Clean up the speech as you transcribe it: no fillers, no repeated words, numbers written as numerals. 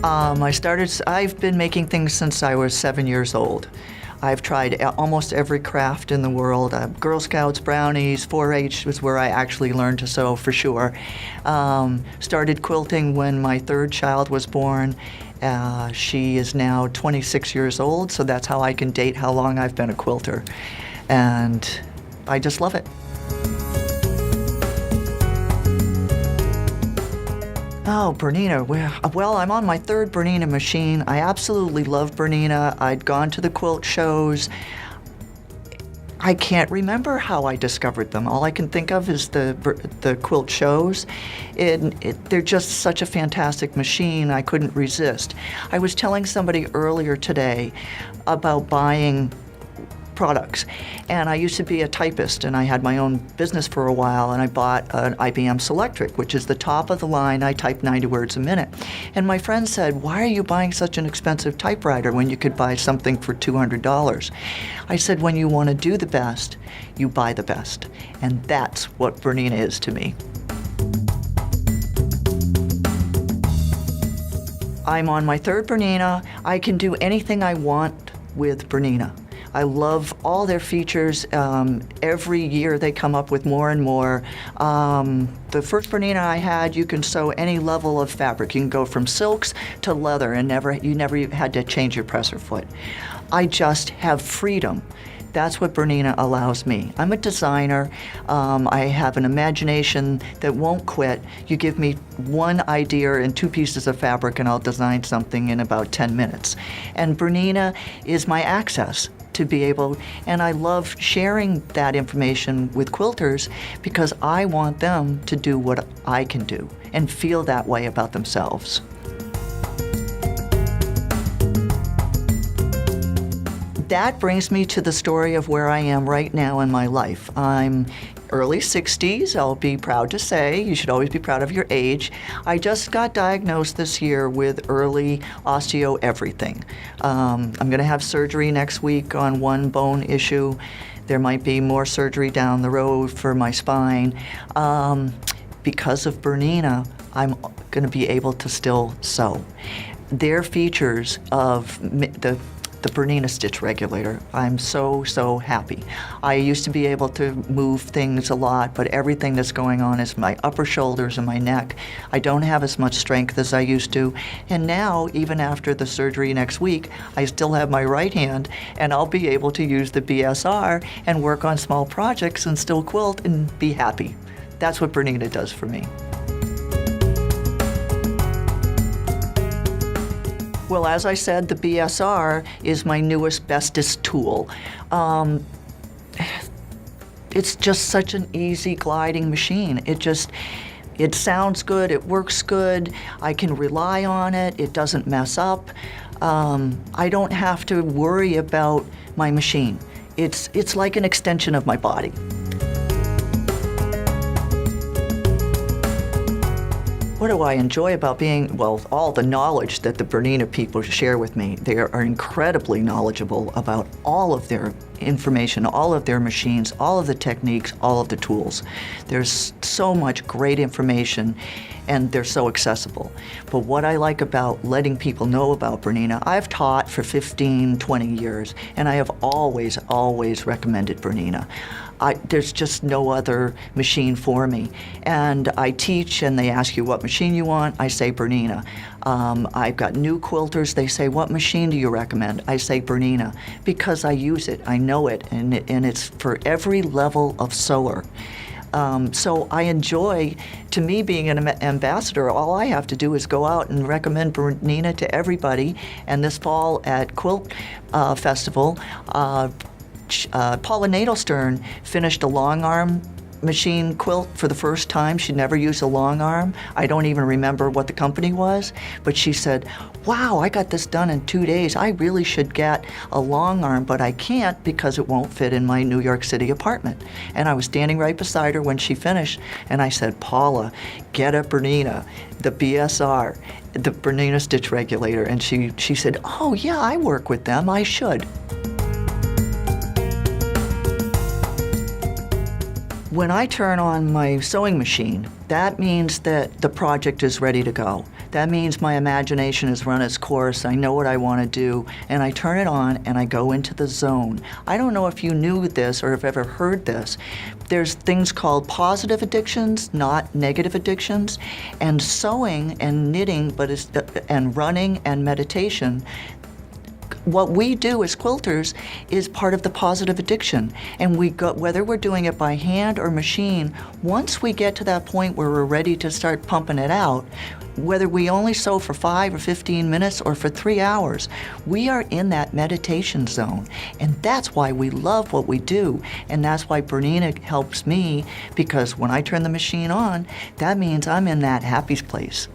I've been making things since I was 7 years old. I've tried almost every craft in the world. Girl Scouts, brownies, 4-H was where I actually learned to sew for sure. Started quilting when my third child was born. She is now 26 years old, so that's how I can date how long I've been a quilter. And I just love it. Oh, Bernina. Well, I'm on my third Bernina machine. I absolutely love Bernina. I'd gone to the quilt shows. I can't remember how I discovered them. All I can think of is the quilt shows. They're just such a fantastic machine, I couldn't resist. I was telling somebody earlier today about buying products. And I used to be a typist, and I had my own business for a while, and I bought an IBM Selectric, which is the top of the line. I type 90 words a minute. And my friend said, "Why are you buying such an expensive typewriter when you could buy something for $200? I said, "When you want to do the best, you buy the best." And that's what Bernina is to me. I'm on my third Bernina. I can do anything I want with Bernina. I love all their features. Every year they come up with more and more. The first Bernina I had, you can sew any level of fabric. You can go from silks to leather, and you never had to change your presser foot. I just have freedom. That's what Bernina allows me. I'm a designer. I have an imagination that won't quit. You give me one idea and 2 pieces of fabric, and I'll design something in about 10 minutes. And Bernina is my access to be able, and I love sharing that information with quilters because I want them to do what I can do and feel that way about themselves. That brings me to the story of where I am right now in my life. I'm early 60s, I'll be proud to say. You should always be proud of your age. I just got diagnosed this year with early osteo everything. I'm going to have surgery next week on one bone issue. There might be more surgery down the road for my spine. Because of Bernina, I'm going to be able to still sew. Their features of the Bernina stitch regulator. I'm so happy. I used to be able to move things a lot, but everything that's going on is my upper shoulders and my neck. I don't have as much strength as I used to. And now, even after the surgery next week, I still have my right hand, and I'll be able to use the BSR and work on small projects and still quilt and be happy. That's what Bernina does for me. Well, as I said, the BSR is my newest, bestest tool. It's just such an easy gliding machine. It sounds good, it works good, I can rely on it, it doesn't mess up. I don't have to worry about my machine. It's like an extension of my body. What do I enjoy about being, well, all the knowledge that the Bernina people share with me. They are incredibly knowledgeable about all of their information, all of their machines, all of the techniques, all of the tools. There's so much great information, and they're so accessible. But what I like about letting people know about Bernina, I've taught for 15, 20 years, and I have always recommended Bernina. There's just no other machine for me. And I teach, and they ask you what machine you want. I say Bernina. I've got new quilters. They say, "What machine do you recommend?" I say Bernina because I use it. I know it, and it's for every level of sewer. So I enjoy, to me, being an ambassador. All I have to do is go out and recommend Bernina to everybody. And this fall at Quilt Festival, Paula Nadelstern finished a long arm machine quilt for the first time. She never used a long arm. I don't even remember what the company was, but she said, "Wow, I got this done in 2 days. I really should get a long arm, but I can't because it won't fit in my New York City apartment." And I was standing right beside her when she finished, and I said, "Paula, get a Bernina, the BSR, the Bernina stitch regulator." And she said, "Oh yeah, I work with them, I should." When I turn on my sewing machine, that means that the project is ready to go. That means my imagination has run its course, I know what I want to do, and I turn it on and I go into the zone. I don't know if you knew this or have ever heard this. There's things called positive addictions, not negative addictions, and sewing and knitting, and running and meditation. What we do as quilters is part of the positive addiction, and whether we're doing it by hand or machine, once we get to that point where we're ready to start pumping it out, whether we only sew for 5 or 15 minutes or for 3 hours, we are in that meditation zone, and that's why we love what we do, and that's why Bernina helps me, because when I turn the machine on, that means I'm in that happy place.